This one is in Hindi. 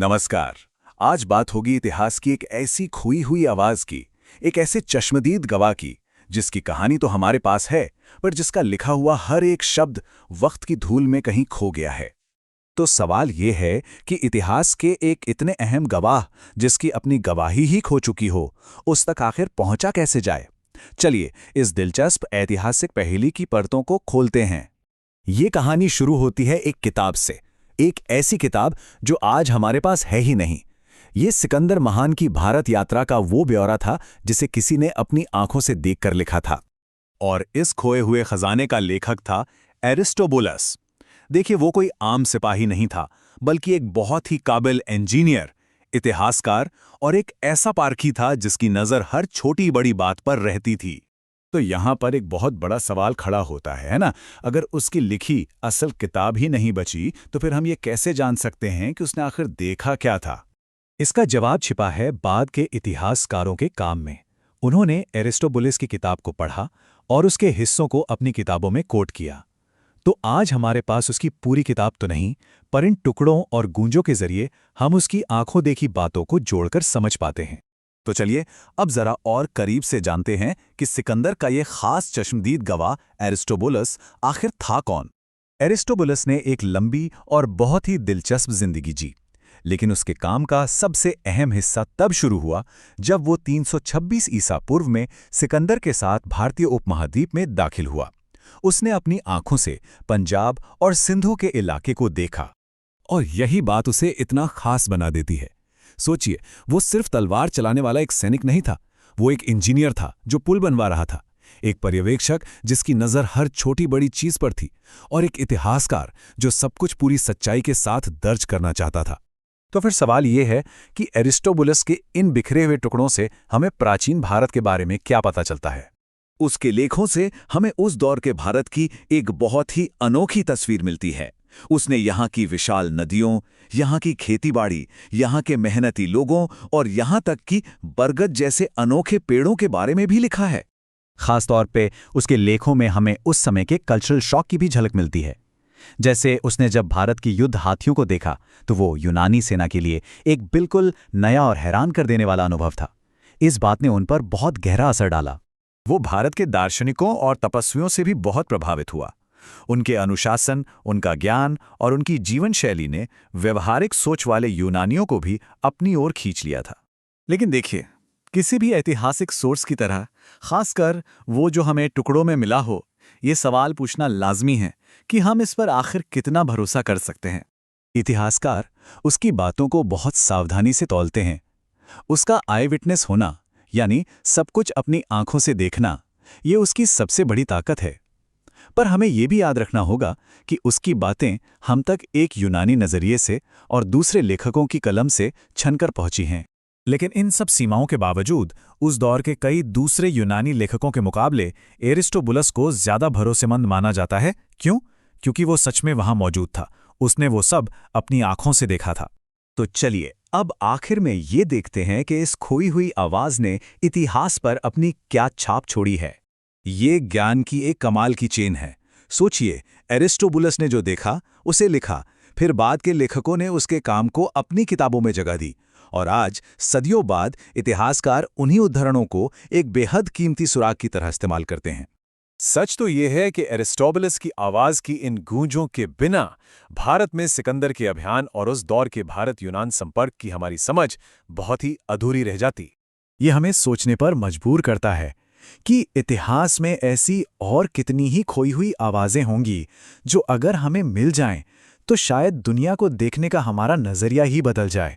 नमस्कार। आज बात होगी इतिहास की एक ऐसी खोई हुई आवाज की, एक ऐसे चश्मदीद गवाह की, जिसकी कहानी तो हमारे पास है, पर जिसका लिखा हुआ हर एक शब्द वक्त की धूल में कहीं खो गया है। तो सवाल ये है कि इतिहास के एक इतने अहम गवाह, जिसकी अपनी गवाही ही खो चुकी हो, उस तक आखिर पहुंचा कैसे जाए। चलिए इस दिलचस्प ऐतिहासिक पहेली की परतों को खोलते हैं। ये कहानी शुरू होती है एक किताब से, एक ऐसी किताब जो आज हमारे पास है ही नहीं। ये सिकंदर महान की भारत यात्रा का वो ब्यौरा था जिसे किसी ने अपनी आंखों से देखकर लिखा था। और इस खोए हुए खजाने का लेखक था एरिस्टोबुलस। देखिए, वो कोई आम सिपाही नहीं था, बल्कि एक बहुत ही काबिल इंजीनियर, इतिहासकार और एक ऐसा पारखी था जिसकी नज़र हर छोटी बड़ी बात पर रहती थी। तो यहाँ पर एक बहुत बड़ा सवाल खड़ा होता है ना? अगर उसकी लिखी असल किताब ही नहीं बची, तो फिर हम ये कैसे जान सकते हैं कि उसने आखिर देखा क्या था? इसका जवाब छिपा है बाद के इतिहासकारों के काम में। उन्होंने एरिस्टोबुलस की किताब को पढ़ा और उसके हिस्सों को अपनी किताबों में कोट किया। तो आज हमारे पास उसकी पूरी किताब तो नहीं, पर इन टुकड़ों और गूंजों के जरिए हम उसकी आंखों देखी बातों को जोड़कर समझ पाते हैं। तो चलिए अब जरा और करीब से जानते हैं कि सिकंदर का ये खास चश्मदीद गवाह एरिस्टोबुलस आखिर था कौन। एरिस्टोबुलस ने एक लंबी और बहुत ही दिलचस्प जिंदगी जी, लेकिन उसके काम का सबसे अहम हिस्सा तब शुरू हुआ जब वो 326 ईसा पूर्व में सिकंदर के साथ भारतीय उपमहाद्वीप में दाखिल हुआ। उसने अपनी आंखों से पंजाब और सिंधु के इलाके को देखा, और यही बात उसे इतना खास बना देती है। सोचिए, वो सिर्फ तलवार चलाने वाला एक सैनिक नहीं था, वो एक इंजीनियर था जो पुल बनवा रहा था, एक पर्यवेक्षक जिसकी नज़र हर छोटी बड़ी चीज पर थी, और एक इतिहासकार जो सब कुछ पूरी सच्चाई के साथ दर्ज करना चाहता था। तो फिर सवाल ये है कि एरिस्टोबुलस के इन बिखरे हुए टुकड़ों से हमें प्राचीन भारत के बारे में क्या पता चलता है। उसके लेखों से हमें उस दौर के भारत की एक बहुत ही अनोखी तस्वीर मिलती है। उसने यहाँ की विशाल नदियों, यहाँ की खेतीबाड़ी, यहाँ के मेहनती लोगों और यहाँ तक कि बरगद जैसे अनोखे पेड़ों के बारे में भी लिखा है। खास तौर पे उसके लेखों में हमें उस समय के कल्चरल शॉक की भी झलक मिलती है। जैसे उसने जब भारत की युद्ध हाथियों को देखा, तो वो यूनानी सेना के लिए एक बिल्कुल नया और हैरान कर देने वाला अनुभव था। इस बात ने उन पर बहुत गहरा असर डाला। वो भारत के दार्शनिकों और तपस्वियों से भी बहुत प्रभावित हुआ। उनके अनुशासन, उनका ज्ञान और उनकी जीवन शैली ने व्यवहारिक सोच वाले यूनानियों को भी अपनी ओर खींच लिया था। लेकिन देखिए, किसी भी ऐतिहासिक सोर्स की तरह, खासकर वो जो हमें टुकड़ों में मिला हो, ये सवाल पूछना लाजमी है कि हम इस पर आखिर कितना भरोसा कर सकते हैं। इतिहासकार उसकी बातों को बहुत सावधानी से तौलते हैं। उसका आई विटनेस होना, यानी सब कुछ अपनी आंखों से देखना, ये उसकी सबसे बड़ी ताकत है। पर हमें यह भी याद रखना होगा कि उसकी बातें हम तक एक यूनानी नजरिए से और दूसरे लेखकों की कलम से छनकर पहुंची हैं। लेकिन इन सब सीमाओं के बावजूद उस दौर के कई दूसरे यूनानी लेखकों के मुकाबले एरिस्टोबुलस को ज्यादा भरोसेमंद माना जाता है। क्यों? क्योंकि वो सच में वहां मौजूद था। उसने वो सब अपनी आंखों से देखा था। तो चलिए अब आखिर में ये देखते हैं कि इस खोई हुई आवाज ने इतिहास पर अपनी क्या छाप छोड़ी है। ये ज्ञान की एक कमाल की चेन है। सोचिए, एरिस्टोबुलस ने जो देखा उसे लिखा, फिर बाद के लेखकों ने उसके काम को अपनी किताबों में जगह दी, और आज सदियों बाद इतिहासकार उन्हीं उद्धरणों को एक बेहद कीमती सुराग की तरह इस्तेमाल करते हैं। सच तो ये है कि एरिस्टोबुलस की आवाज की इन गूंजों के बिना भारत में सिकंदर के अभियान और उस दौर के भारत यूनान संपर्क की हमारी समझ बहुत ही अधूरी रह जाती। ये हमें सोचने पर मजबूर करता है कि इतिहास में ऐसी और कितनी ही खोई हुई आवाजें होंगी जो अगर हमें मिल जाएं तो शायद दुनिया को देखने का हमारा नजरिया ही बदल जाए।